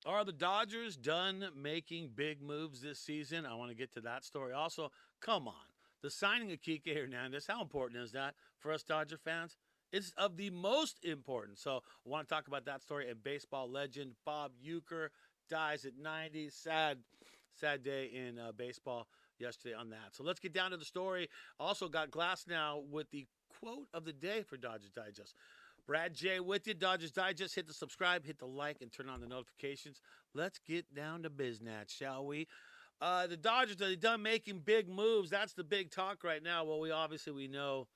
Are the Dodgers done making big moves this season? I want to get to that story. Also, come on. The signing of Kike Hernandez, how important is that for us Dodger fans? It's of the most important. So I want to talk about that story. And baseball legend Bob Uecker dies at 90. Sad day in baseball yesterday on that. So let's get down to the story. Also got Glass now with the quote of the day for Dodgers Digest. Brad J with you, Dodgers Digest. Hit the subscribe, hit the like, and turn on the notifications. Let's get down to biznat, shall we? The Dodgers, are they done making big moves? That's the big talk right now. Well, we know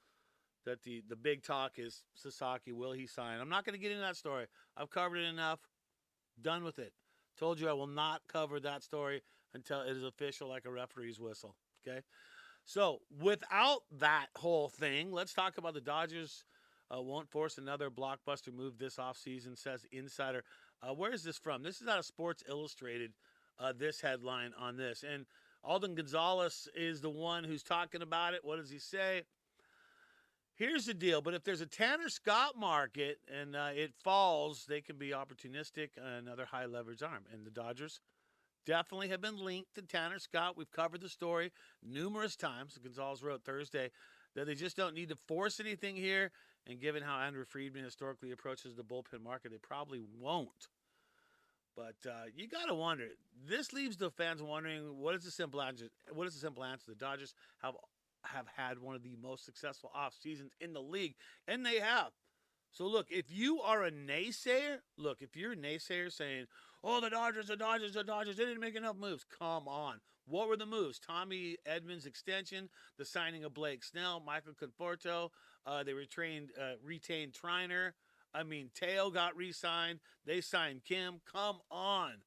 that the big talk is Sasaki. Will he sign? I'm not going to get into that story. I've covered it enough. Done with it. Told you I will not cover that story until it is official, like a referee's whistle. Okay. So without that whole thing, let's talk about the Dodgers. Won't force another blockbuster move this offseason, says Insider. Where is this from? This is out of Sports Illustrated, this headline on this. And Alden Gonzalez is the one who's talking about it. What does he say? Here's the deal. But if there's a Tanner Scott market and it falls, they can be opportunistic, another high leverage arm. And the Dodgers definitely have been linked to Tanner Scott. We've covered the story numerous times. Gonzalez wrote Thursday that they just don't need to force anything here. And given how Andrew Friedman historically approaches the bullpen market, they probably won't. But you got to wonder. This leaves the fans wondering what is the simple answer? What is the simple answer? The Dodgers have had one of the most successful off seasons in the league, and they have. So look, if you are a naysayer, if you're a naysayer saying, "Oh, the Dodgers, they didn't make enough moves." Come on. What were the moves? Tommy Edmonds extension, the signing of Blake Snell, Michael Conforto. They retained Triner. I mean, Teo got re-signed. They signed Kim. Come on.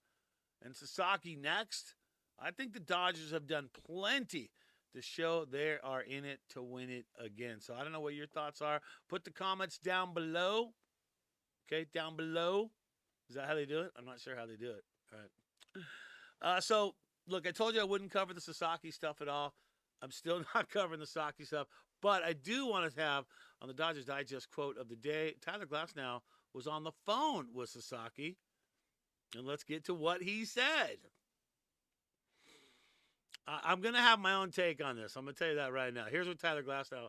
And Sasaki next. I think the Dodgers have done plenty to show they are in it to win it again. So I don't know what your thoughts are. Put the comments down below. Okay, down below. Is that how they do it? I'm not sure how they do it. All right. So, look, I told you I wouldn't cover the Sasaki stuff at all. I'm still not covering the Sasaki stuff. But I do want to have on the Dodgers Digest quote of the day. Tyler Glasnow was on the phone with Sasaki. And let's get to what he said. I'm going to have my own take on this. I'm going to tell you that right now. Here's what Tyler Glasnow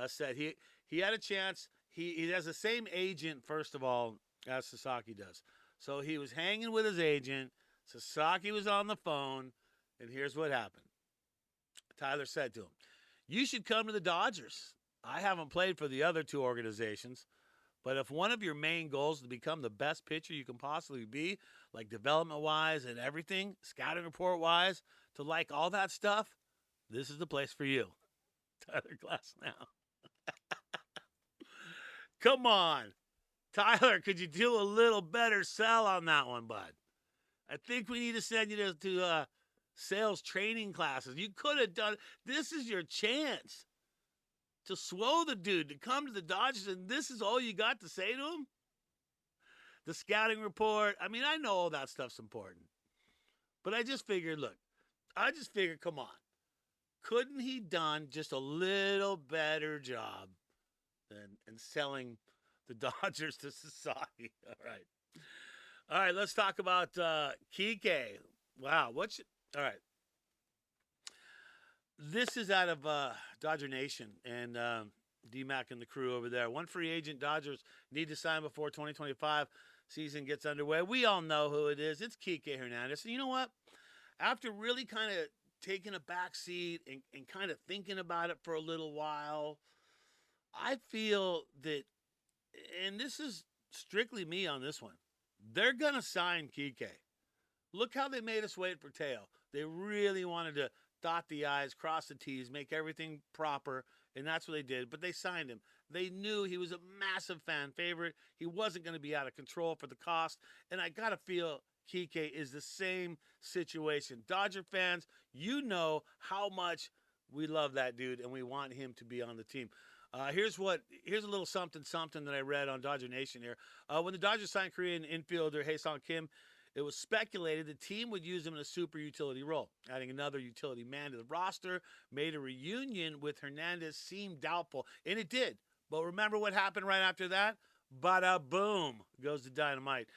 said. He had a chance. He has the same agent, first of all, as Sasaki does. So he was hanging with his agent. Sasaki was on the phone. And here's what happened. Tyler said to him, "You should come to the Dodgers. I haven't played for the other two organizations. But if one of your main goals is to become the best pitcher you can possibly be, like development wise and everything, scouting report wise, to like all that stuff, this is the place for you." Tyler Glass now. Come on. Tyler, could you do a little better sell on that one, bud? I think we need to send you to sales training classes. You could have done. This is your chance to swole the dude to come to the Dodgers, and this is all you got to say to him? The scouting report. I mean, I know all that stuff's important. But I just figured, come on. Couldn't he done just a little better job than in selling the Dodgers to Sasaki? All right. All right, let's talk about Kike. Wow, all right. This is out of Dodger Nation and DMAC and the crew over there. One free agent Dodgers need to sign before 2025 season gets underway. We all know who it is. It's Kike Hernandez. And you know what? After really kind of taking a back seat and kind of thinking about it for a little while, I feel that, and this is strictly me on this one, they're going to sign Kike. Look how they made us wait for Teo. They really wanted to dot the I's, cross the T's, make everything proper, and that's what they did. But they signed him. They knew he was a massive fan favorite. He wasn't going to be out of control for the cost. And I got to feel Kike is the same situation. Dodger fans, you know how much we love that dude, and we want him to be on the team. Here's a little something that I read on Dodger Nation here. When the Dodgers signed Korean infielder Hae-Sung Kim, it was speculated the team would use him in a super utility role. Adding another utility man to the roster made a reunion with Hernandez seem doubtful, and it did. But remember what happened right after that? Bada boom goes the dynamite.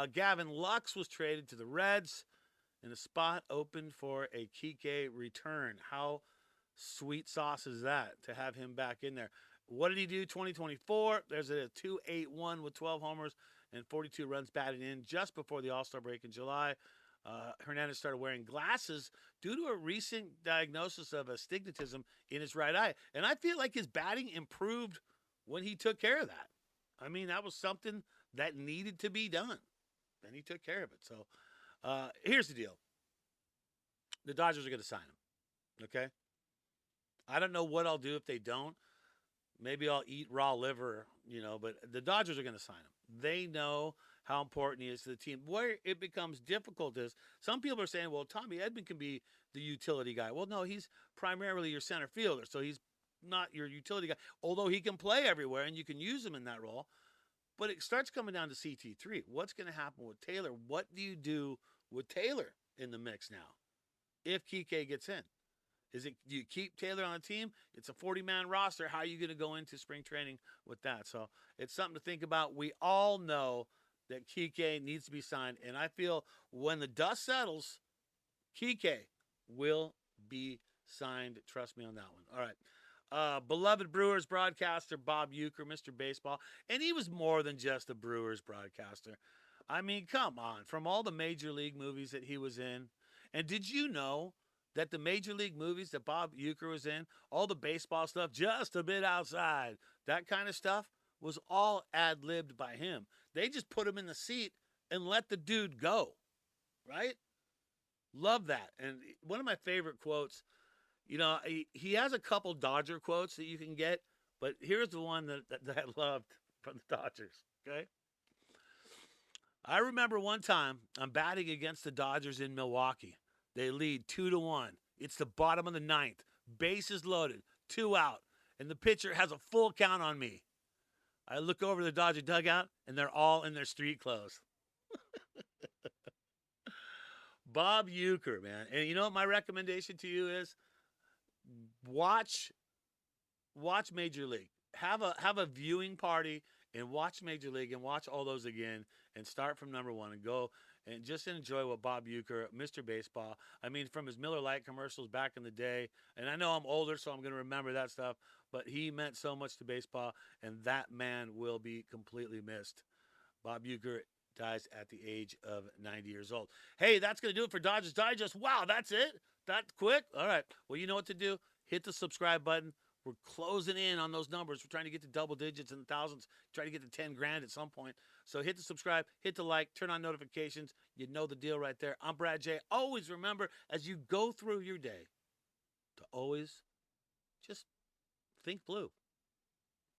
Gavin Lux was traded to the Reds, and a spot opened for a Kike return. How sweet sauce is that to have him back in there? What did he do 2024? There's a 2.81 with 12 homers and 42 runs batted in just before the All-Star break in July. Hernandez started wearing glasses due to a recent diagnosis of astigmatism in his right eye. And I feel like his batting improved when he took care of that. I mean, that was something that needed to be done. And he took care of it. So here's the deal. The Dodgers are going to sign him. Okay? I don't know what I'll do if they don't. Maybe I'll eat raw liver, but the Dodgers are going to sign him. They know how important he is to the team. Where it becomes difficult is some people are saying, well, Tommy Edman can be the utility guy. Well, no, he's primarily your center fielder, so he's not your utility guy, although he can play everywhere and you can use him in that role. But it starts coming down to CT3. What's going to happen with Taylor? What do you do with Taylor in the mix now if Kike gets in? Do you keep Taylor on the team? It's a 40-man roster. How are you going to go into spring training with that? So it's something to think about. We all know that Kike needs to be signed, and I feel when the dust settles, Kike will be signed. Trust me on that one. All right. Beloved Brewers broadcaster Bob Uecker, Mr. Baseball, and he was more than just a Brewers broadcaster. I mean, come on. From all the Major League movies that he was in, and did you know that the Major League movies that Bob Uecker was in, all the baseball stuff, just a bit outside, that kind of stuff, was all ad-libbed by him. They just put him in the seat and let the dude go, right? Love that. And one of my favorite quotes, he has a couple Dodger quotes that you can get, but here's the one that I loved from the Dodgers, okay? I remember one time I'm batting against the Dodgers in Milwaukee. They lead 2-1. It's the bottom of the ninth. Bases loaded. 2 out. And the pitcher has a full count on me. I look over the Dodger dugout, and they're all in their street clothes. Bob Uecker, man. And you know what my recommendation to you is? Watch Major League. Have a viewing party and watch Major League and watch all those again and start from number one and go and just enjoy what Bob Uecker, Mr. Baseball, I mean, from his Miller Lite commercials back in the day, and I know I'm older, so I'm going to remember that stuff, but he meant so much to baseball, and that man will be completely missed. Bob Uecker dies at the age of 90 years old. Hey, that's going to do it for Dodgers Digest. Wow, that's it? That quick? All right. Well, you know what to do. Hit the subscribe button. We're closing in on those numbers. We're trying to get to double digits in the thousands, try to get to 10 grand at some point. So hit the subscribe, hit the like, turn on notifications. You know the deal right there. I'm Brad J. Always remember, as you go through your day, to always just think blue.